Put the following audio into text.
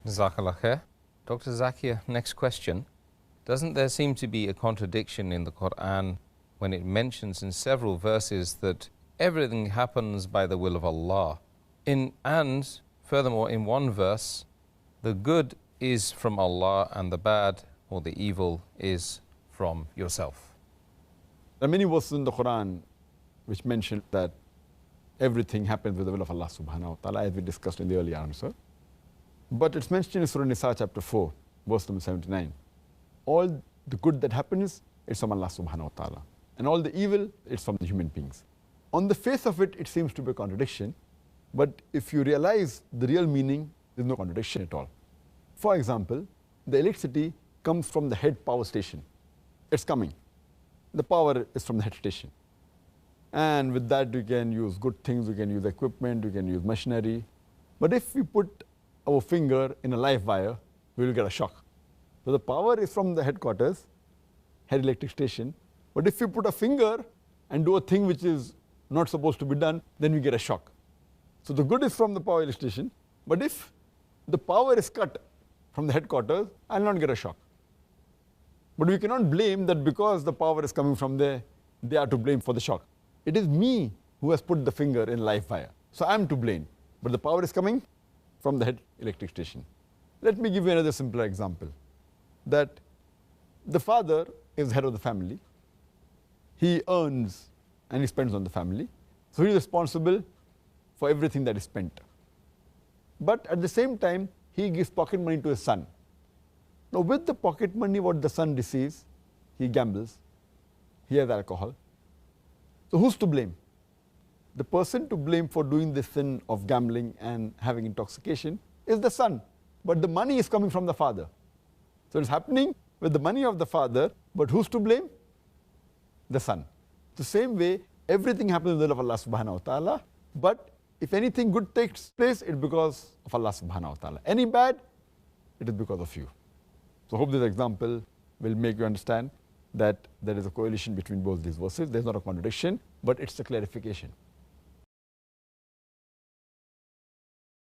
Jazakallah khair. Dr. Zakir, next question. Doesn't there seem to be a contradiction in the Quran when it mentions in several verses that everything happens by the will of Allah? And furthermore, in one verse, the good is from Allah and the bad or the evil is from yourself. There are many verses in the Quran which mention that everything happens with the will of Allah subhanahu wa ta'ala, as we discussed in the earlier answer. But it's mentioned in Surah Nisa chapter 4, verse number 79. All the good that happens is from Allah subhanahu wa ta'ala. And all the evil, it's from the human beings. On the face of it, it seems to be a contradiction. But if you realize the real meaning, there's no contradiction at all. For example, the electricity comes from the head power station. It's coming. The power is from the head station. And with that, we can use good things, we can use equipment, we can use machinery. But if we put our finger in a live wire, we will get a shock. So the power is from the headquarters, head electric station. But if you put a finger and do a thing which is not supposed to be done, then we get a shock. So the good is from the power station. But if the power is cut from the headquarters, I will not get a shock. But we cannot blame that because the power is coming from there, they are to blame for the shock. It is me who has put the finger in live wire. So I am to blame. But the power is coming from the head electric station. Let me give you another simpler example. That the father is head of the family. He earns and he spends on the family. So he is responsible for everything that is spent. But at the same time, he gives pocket money to his son. Now with the pocket money what the son receives, he gambles, he has alcohol. So who's to blame? The person to blame for doing this sin of gambling and having intoxication is the son. But the money is coming from the father. So it's happening with the money of the father, but who's to blame? The son. The same way, everything happens in the will of Allah subhanahu wa ta'ala, but if anything good takes place, it's because of Allah subhanahu wa ta'ala. Any bad, it is because of you. So I hope this example will make you understand that there is a correlation between both these verses. There's not a contradiction, but it's a clarification.